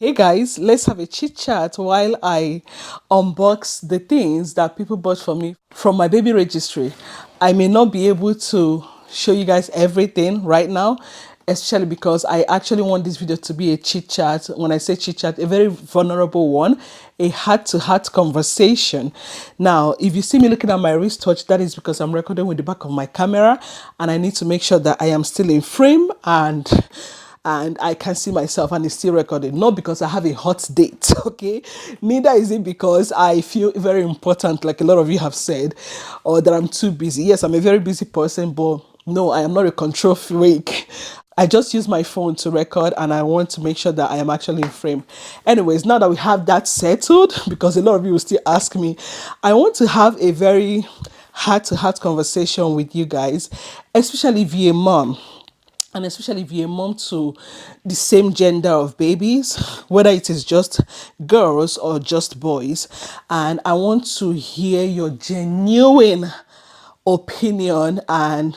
Hey guys, let's have a chit chat while I unbox the things that people bought for me from my baby registry. I may not be able to show you guys everything right now, especially because I actually want this video to be a chit chat. When I say chit chat, a very vulnerable one, a heart to heart conversation. Now, if you see me looking at my wristwatch, that is because I'm recording with the back of my camera and I need to make sure that I am still in frame and I can see myself and it's still recording. Not because I have a hot date, okay? Neither is it because I feel very important, like a lot of you have said, or that I'm too busy. Yes, I'm a very busy person, but no, I am not a control freak. I just use my phone to record and I want to make sure that I am actually in frame. Anyways, now that we have that settled, because a lot of you will still ask me, I want to have a very heart to heart conversation with you guys, especially if you're a mom and especially if you're a mom to the same gender of babies, whether it is just girls or just boys. And I want to hear your genuine opinion and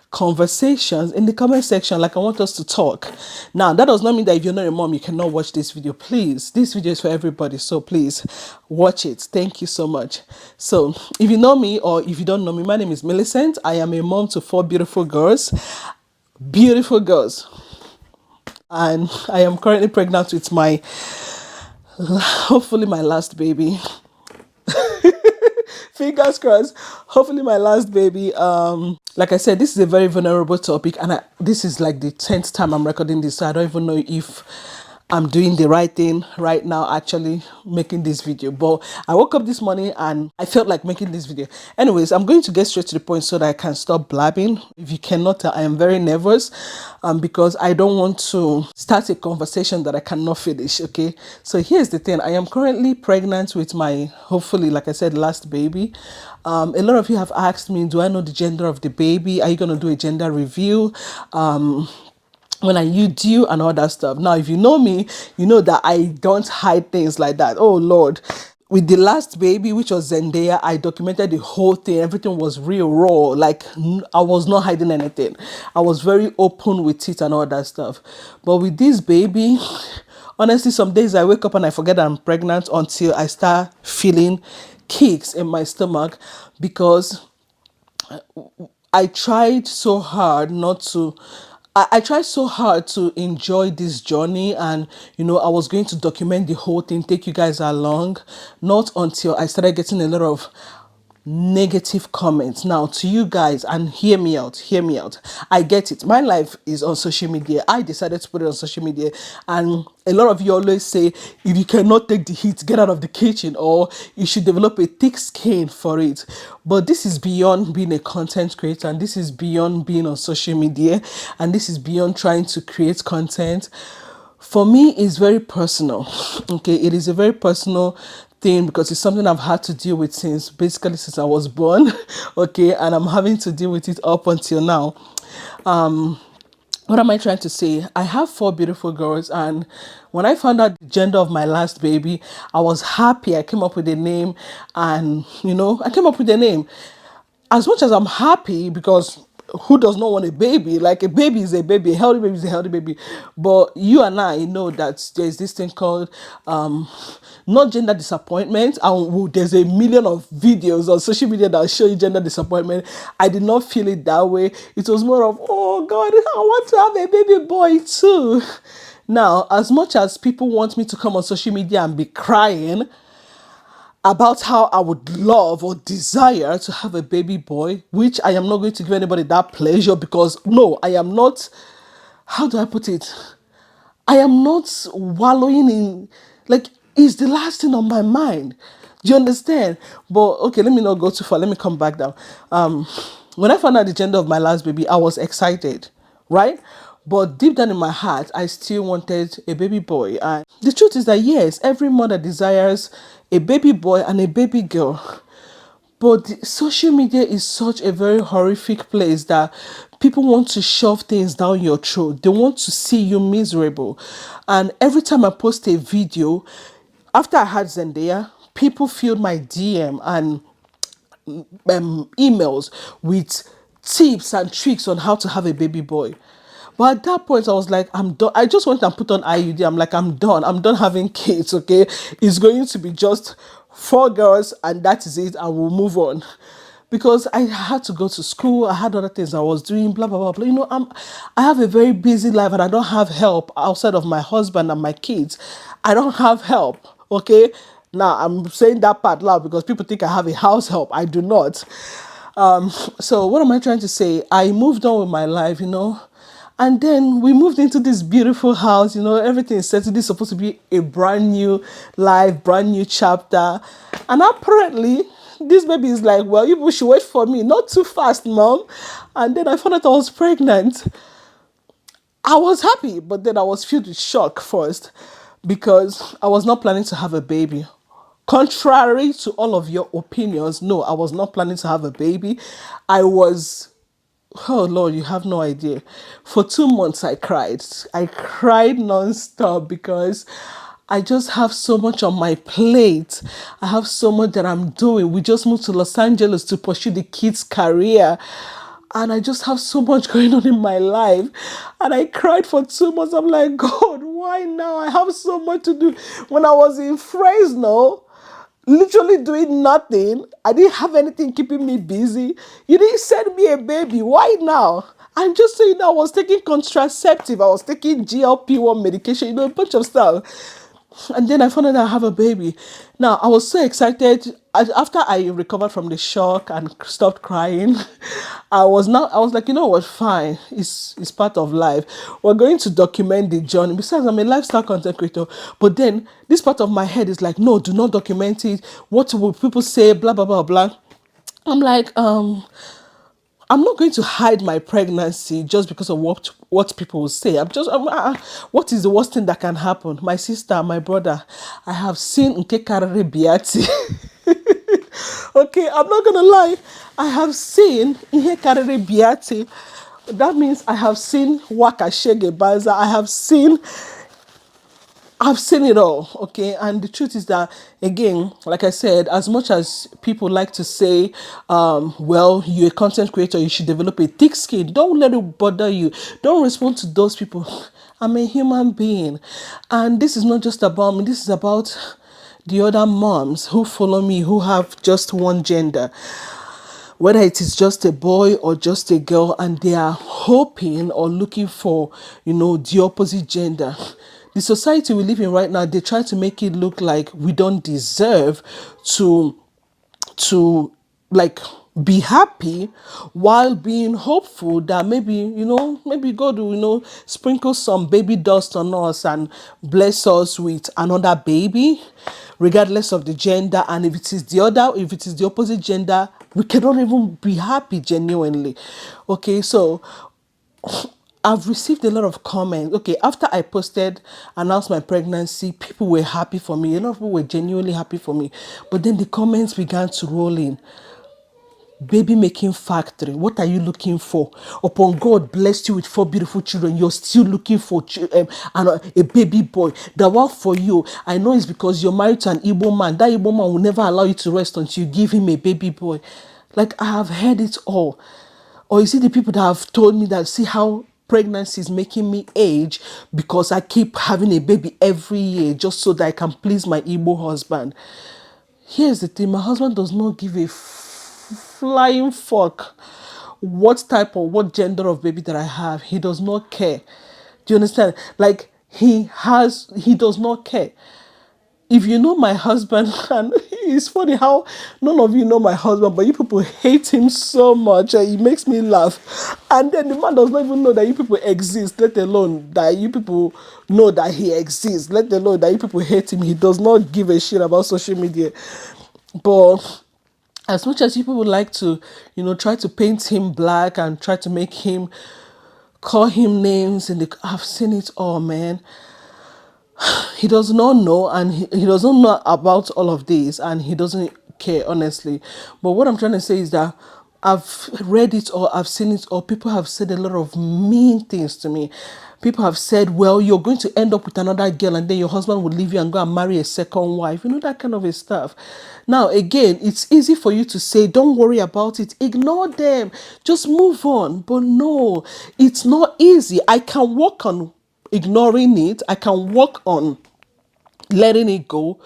conversations in the comment section. Like, I want us to talk. Now, that does not mean that if you're not a mom you cannot watch this video. Please, this video is for everybody, so please watch it. Thank you so much. So if you know me or if you don't know me, my name is Millicent. I am a mom to four beautiful girls, and I am currently pregnant with my hopefully my last baby. Fingers crossed, hopefully my last baby. Like I said, this is a very vulnerable topic, and this is like the 10th time I'm recording this, so I don't even know if I'm doing the right thing right now, actually making this video. But I woke up this morning and I felt like making this video. Anyways, I'm going to get straight to the point so that I can stop blabbing. If you cannot tell, I am very nervous because I don't want to start a conversation that I cannot finish. Okay, so here's the thing. I am currently pregnant with my, hopefully, like I said, last baby. A lot of you have asked me, do I know the gender of the baby? Are you going to do a gender review? When are you due and all that stuff. Now, if you know me, you know that I don't hide things like that. Oh Lord. With the last baby, which was Zendaya, I documented the whole thing. Everything was real raw. Like, I was not hiding anything. I was very open with it and all that stuff. But with this baby, honestly, some days I wake up and I forget I'm pregnant until I start feeling kicks in my stomach, because I tried so hard not to. I tried so hard to enjoy this journey, and I was going to document the whole thing, take you guys along. Not until I started getting a lot of negative comments. Now, to you guys, and hear me out. I get it. My life is on social media. I decided to put it on social media, and a lot of you always say, if you cannot take the heat, get out of the kitchen, or you should develop a thick skin for it. But this is beyond being a content creator, and this is beyond being on social media, and this is beyond trying to create content. For me, it's very personal. Okay, it is a very personal thing because it's something I've had to deal with since I was born. Okay, and I'm having to deal with it up until now. What am I trying to say? I have four beautiful girls, and when I found out the gender of my last baby, I was happy. I came up with a name, and I came up with a name. As much as I'm happy, because who does not want a baby? Like, a baby is a baby, a healthy baby is a healthy baby. But you and I know that there's this thing called not gender disappointment, and there's a million of videos on social media that show you gender disappointment. I did not feel it that way. It was more of, oh God, I want to have a baby boy too. Now, as much as people want me to come on social media and be crying about how I would love or desire to have a baby boy, which I am not going to give anybody that pleasure, because no, I am not, how do I put it? I am not wallowing in, like, it's the last thing on my mind. Do you understand? But okay, let me not go too far. Let me come back down. When I found out the gender of my last baby, I was excited, right? But deep down in my heart, I still wanted a baby boy. And the truth is that yes, every mother desires a baby boy and a baby girl. But social media is such a very horrific place that people want to shove things down your throat. They want to see you miserable. And every time I post a video, after I had Zendaya, people filled my DM and emails with tips and tricks on how to have a baby boy. But at that point, I was like, I'm done. I just went and put on IUD. I'm like, I'm done. I'm done having kids, okay? It's going to be just 4 girls, and that is it. I will move on. Because I had to go to school, I had other things I was doing, blah blah blah blah. I have a very busy life, and I don't have help outside of my husband and my kids. I don't have help. Okay, now I'm saying that part loud because people think I have a house help. I do not. So what am I trying to say? I moved on with my life, and then we moved into this beautiful house, everything is settled. This is supposed to be a brand new life, brand new chapter. And apparently, this baby is like, well, you people should wait for me. Not too fast, mom. And then I found out I was pregnant. I was happy, but then I was filled with shock first because I was not planning to have a baby. Contrary to all of your opinions, no, I was not planning to have a baby. I was, oh Lord, you have no idea. For 2 months, I cried. I cried nonstop because I just have so much on my plate. I have so much that I'm doing. We just moved to Los Angeles to pursue the kids' career. And I just have so much going on in my life. And I cried for 2 months. I'm like, God, why now? I have so much to do. When I was in Fresno, literally doing nothing, I didn't have anything keeping me busy. You didn't send me a baby. Why now? I'm just saying, I was taking contraceptive. I was taking GLP-1 medication, a bunch of stuff. And then I found out I have a baby. Now, I was so excited. After I recovered from the shock and stopped crying, I was like, what, fine. It's part of life. We're going to document the journey. Besides, I'm a lifestyle content creator. But then this part of my head is like, no, do not document it. What will people say? Blah, blah, blah, blah. I'm like, I'm not going to hide my pregnancy just because of what people will say. What is the worst thing that can happen? My sister, my brother, I have seen Nke Karere Biati. Okay, I'm not gonna lie. I have seen Ihe Karere Biati. That means I have seen Waka Shege Banza. I've seen it all, okay? And the truth is that, again, like I said, as much as people like to say, well, you're a content creator, you should develop a thick skin. Don't let it bother you. Don't respond to those people. I'm a human being. And this is not just about me. This is about the other moms who follow me, who have just one gender, whether it is just a boy or just a girl, and they are hoping or looking for, the opposite gender. The society we live in right now, they try to make it look like we don't deserve to like be happy while being hopeful that maybe God will, sprinkle some baby dust on us and bless us with another baby, regardless of the gender. And if it is the opposite gender, we cannot even be happy genuinely. Okay, so I've received a lot of comments. Okay, after I announced my pregnancy, people were happy for me. A lot of people were genuinely happy for me. But then the comments began to roll in. Baby making factory, what are you looking for? Upon God blessed you with 4 beautiful children, you're still looking for a baby boy. The work for you, I know it's because you're married to an Igbo man. That Igbo man will never allow you to rest until you give him a baby boy. Like, I have heard it all. Or is it the people that have told me that, see how pregnancy is making me age because I keep having a baby every year just so that I can please my Igbo husband? Here's the thing, my husband does not give a flying fuck what gender of baby that I have. He does not care. Do you understand? Like, he does not care. If you know my husband, and it's funny how none of you know my husband, but you people hate him so much, and it makes me laugh. And then the man does not even know that you people exist, let alone that you people know that he exists, let alone that you people hate him. He does not give a shit about social media. But as much as people would like to, try to paint him black and try to make him, call him names, and I've seen it all, man. He does not know, and he doesn't know about all of this, and he doesn't care, honestly. But what I'm trying to say is that I've read it or I've seen it, or people have said a lot of mean things to me. People have said, well, you're going to end up with another girl and then your husband will leave you and go and marry a second wife. You know, that kind of a stuff. Now, again, it's easy for you to say, don't worry about it, ignore them, just move on. But no, it's not easy. I can work on ignoring it, I can work on letting it go,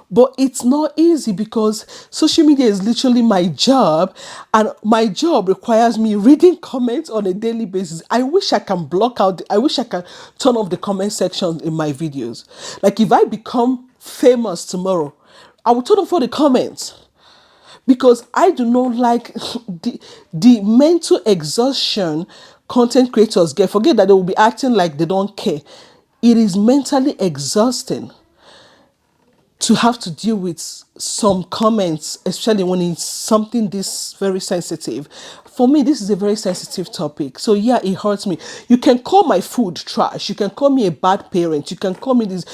but it's not easy because social media is literally my job, and my job requires me reading comments on a daily basis. I wish I can block out, I wish I can turn off the comment section in my videos. Like if I become famous tomorrow, I will turn off all the comments because I do not like the mental exhaustion content creators get. Forget that they will be acting like they don't care. It is mentally exhausting to have to deal with some comments, especially when it's something this very sensitive. For me, this is a very sensitive topic. So yeah, it hurts me. You can call my food trash. You can call me a bad parent. You can call me this.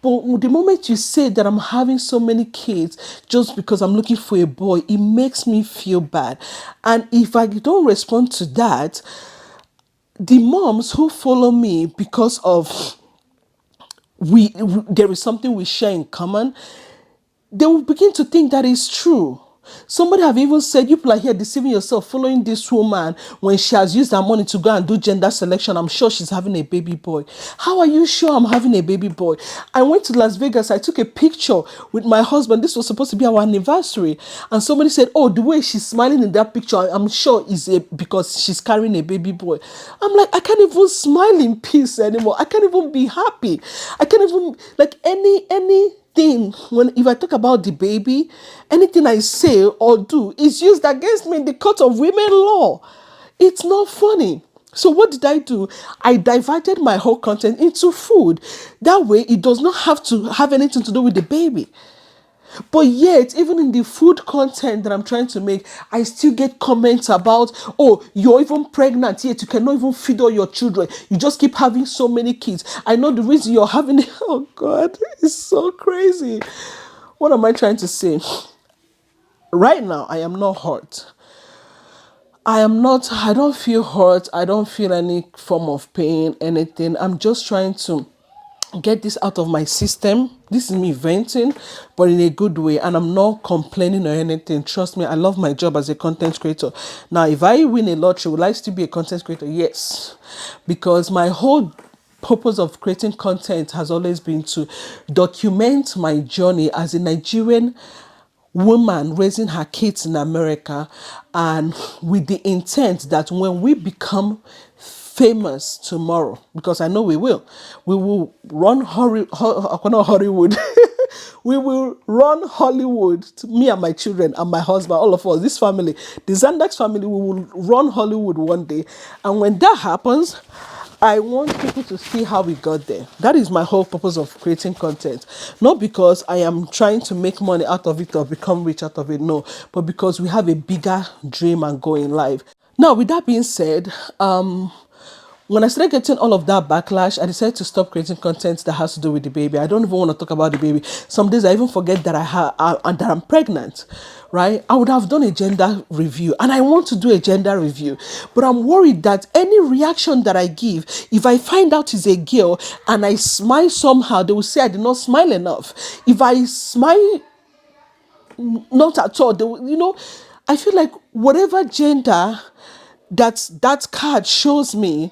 But the moment you say that I'm having so many kids just because I'm looking for a boy, it makes me feel bad. And if I don't respond to that, the moms who follow me because of there is something we share in common, they will begin to think that is true. Somebody have even said, you people are here deceiving yourself, following this woman when she has used her money to go and do gender selection. I'm sure she's having a baby boy. How are you sure I'm having a baby boy? I went to Las Vegas. I took a picture with my husband. This was supposed to be our anniversary. And somebody said, oh, the way she's smiling in that picture, I'm sure is because she's carrying a baby boy. I'm like, I can't even smile in peace anymore. I can't even be happy. I can't even, like any thing, when if I talk about the baby, anything I say or do is used against me in the court of women law. It's not funny. So what did I do? I diverted my whole content into food. That way it does not have to have anything to do with the baby. But yet, even in the food content that I'm trying to make, I still get comments about, oh, you're even pregnant, yet you cannot even feed all your children. You just keep having so many kids. I know the reason you're having it. Oh, God, it's so crazy. What am I trying to say? Right now, I am not hurt. I don't feel hurt. I don't feel any form of pain, anything. I'm just trying to get this out of my system. This is me venting, but in a good way, and I'm not complaining or anything. Trust me, I love my job as a content creator. Now, if I win a lottery, will I still be a content creator? Yes, because my whole purpose of creating content has always been to document my journey as a Nigerian woman raising her kids in America, and with the intent that when we become famous tomorrow, because I know we will run Hollywood. We will run Hollywood, me and my children and my husband, all of us, this family, the Zandax family, we will run Hollywood one day. And when that happens, I want people to see how we got there. That is my whole purpose of creating content. Not because I am trying to make money out of it or become rich out of it, no, but because we have a bigger dream and goal in life. Now, with that being said, when I started getting all of that backlash, I decided to stop creating content that has to do with the baby. I don't even want to talk about the baby. Some days I even forget that that I'm pregnant, right? I would have done a gender review, and I want to do a gender review, but I'm worried that any reaction that I give, if I find out it's a girl and I smile somehow, they will say I did not smile enough. If I smile not at all, they will, I feel like whatever gender that card shows me,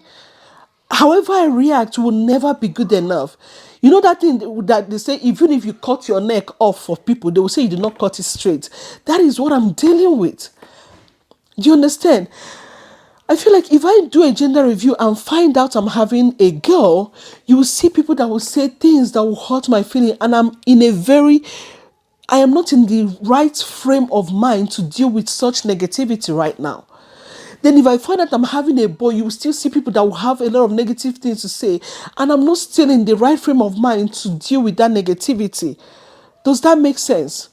however I react will never be good enough. You know that thing that they say, even if you cut your neck off for people, they will say you did not cut it straight. That is what I'm dealing with. Do you understand? I feel like if I do a gender review and find out I'm having a girl, you will see people that will say things that will hurt my feeling, and I am not in the right frame of mind to deal with such negativity right now. Then if I find out I'm having a boy, you will still see people that will have a lot of negative things to say. And I'm not still in the right frame of mind to deal with that negativity. Does that make sense?